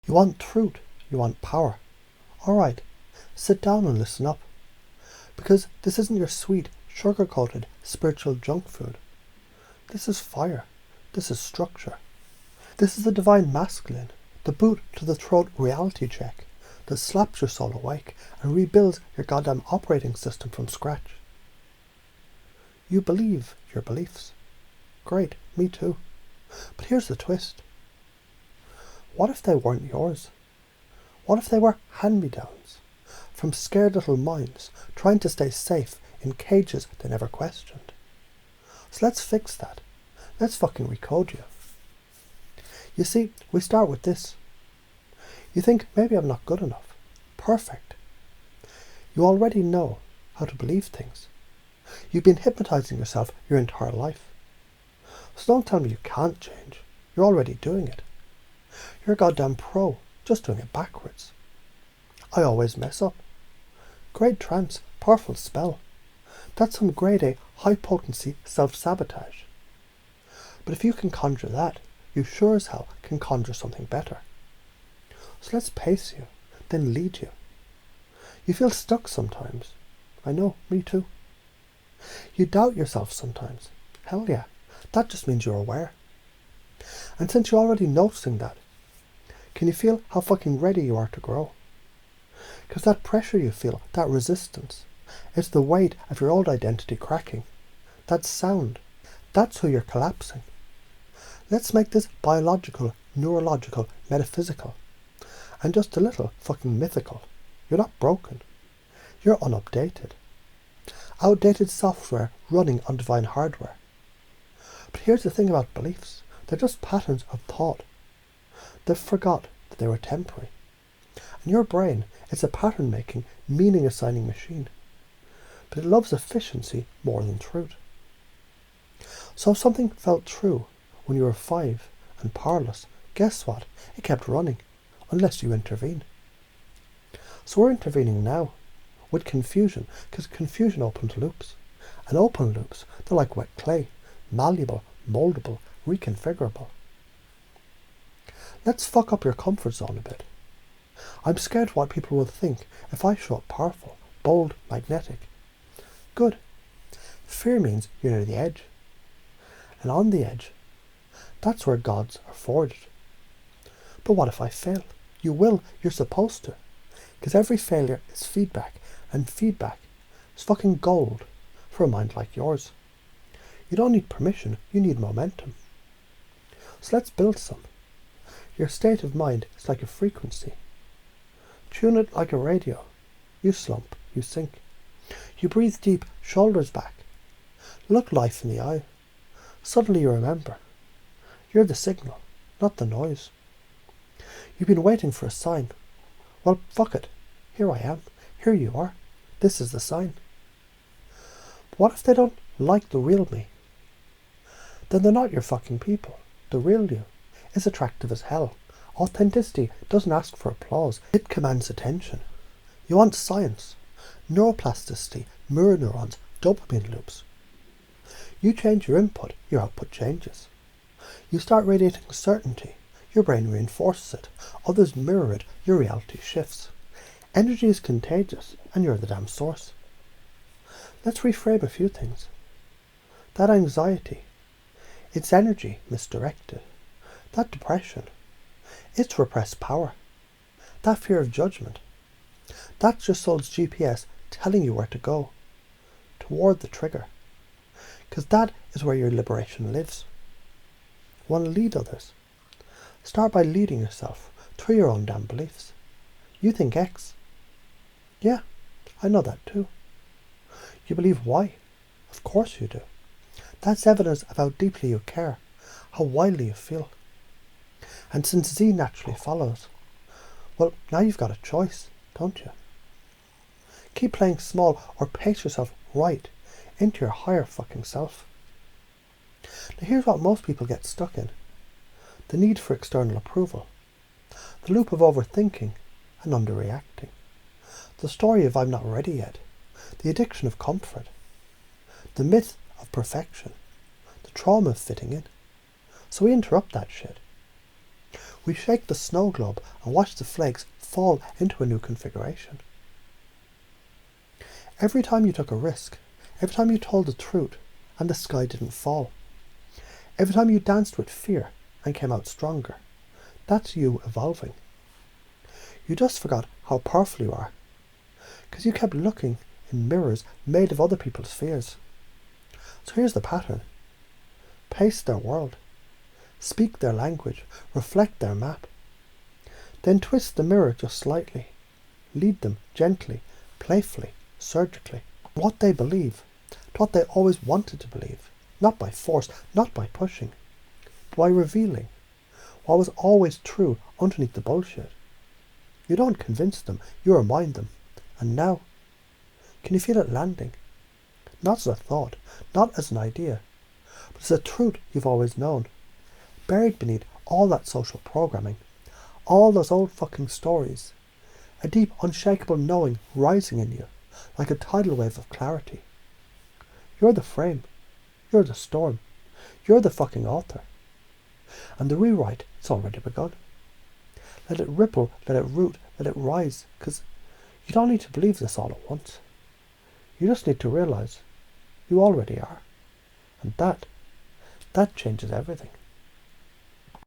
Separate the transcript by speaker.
Speaker 1: You want truth, you want power. Alright, sit down and listen up. Because this isn't your sweet, sugar-coated, spiritual junk food. This is fire. This is structure. This is the divine masculine, the boot to the throat reality check that slaps your soul awake and rebuilds your goddamn operating system from scratch. You believe your beliefs. Great, me too. But here's the twist. What if they weren't yours? What if they were hand-me-downs from scared little minds trying to stay safe in cages they never questioned? So let's fix that. Let's fucking recode you. You see, we start with this. You think, maybe I'm not good enough. Perfect. You already know how to believe things. You've been hypnotizing yourself your entire life. So don't tell me you can't change. You're already doing it. You're a goddamn pro, just doing it backwards. I always mess up. Great trance, powerful spell. That's some grade A high-potency self-sabotage. But if you can conjure that, you sure as hell can conjure something better. So let's pace you, then lead you. You feel stuck sometimes. I know, me too. You doubt yourself sometimes. Hell yeah, that just means you're aware. And since you're already noticing that, can you feel how fucking ready you are to grow? Because that pressure you feel, that resistance, it's the weight of your old identity cracking. That sound, that's who you're collapsing. Let's make this biological, neurological, metaphysical, and just a little fucking mythical. You're not broken. You're unupdated. Outdated software running on divine hardware. But here's the thing about beliefs. They're just patterns of thought. They've forgot that they were temporary. And your brain is a pattern-making, meaning-assigning machine. But it loves efficiency more than truth. So if something felt true when you were 5 and powerless, guess what? It kept running, unless you intervene. So we're intervening now, with confusion, because confusion opens loops. And open loops, they're like wet clay, malleable, moldable, reconfigurable. Let's fuck up your comfort zone a bit. I'm scared what people will think if I show up powerful, bold, magnetic. Good. Fear means you're near the edge. And on the edge, that's where gods are forged. But what if I fail? You will, you're supposed to. Because every failure is feedback, and feedback is fucking gold for a mind like yours. You don't need permission, you need momentum. So let's build some. Your state of mind is like a frequency. Tune it like a radio. You slump, you sink. You breathe deep, shoulders back. Look life in the eye. Suddenly you remember. You're the signal, not the noise. You've been waiting for a sign. Well, fuck it. Here I am. Here you are. This is the sign. But what if they don't like the real me? Then they're not your fucking people. The real you is attractive as hell. Authenticity doesn't ask for applause. It commands attention. You want science, neuroplasticity, mirror neurons, dopamine loops. You change your input, your output changes. You start radiating certainty. Your brain reinforces it. Others mirror it. Your reality shifts. Energy is contagious, and you're the damn source. Let's reframe a few things. That anxiety, it's energy misdirected. That depression, it's repressed power. That fear of judgment, that's your soul's GPS telling you where to go. Toward the trigger. Because that is where your liberation lives. Want to lead others? Start by leading yourself through your own damn beliefs. You think X. Yeah, I know that too. You believe Y. Of course you do. That's evidence of how deeply you care, how wildly you feel. And since Z naturally follows, well, now you've got a choice, don't you? Keep playing small or pace yourself right into your higher fucking self. Now here's what most people get stuck in. The need for external approval. The loop of overthinking and underreacting. The story of I'm not ready yet. The addiction of comfort. The myth of perfection. The trauma of fitting in. So we interrupt that shit. We shake the snow globe and watch the flakes fall into a new configuration. Every time you took a risk, every time you told the truth and the sky didn't fall, every time you danced with fear and came out stronger, that's you evolving. You just forgot how powerful you are, because you kept looking in mirrors made of other people's fears. So here's the pattern. Pace their world. Speak their language. Reflect their map. Then twist the mirror just slightly. Lead them gently, playfully, surgically. What they believe. To what they always wanted to believe. Not by force, not by pushing. But by revealing what was always true underneath the bullshit. You don't convince them, you remind them. And now, can you feel it landing? Not as a thought, not as an idea, but as a truth you've always known. Buried beneath all that social programming, all those old fucking stories. A deep, unshakable knowing rising in you, like a tidal wave of clarity. You're the frame. You're the storm. You're the fucking author. And the rewrite, it's already begun. Let it ripple, let it root, let it rise, because you don't need to believe this all at once. You just need to realize you already are. And that changes everything.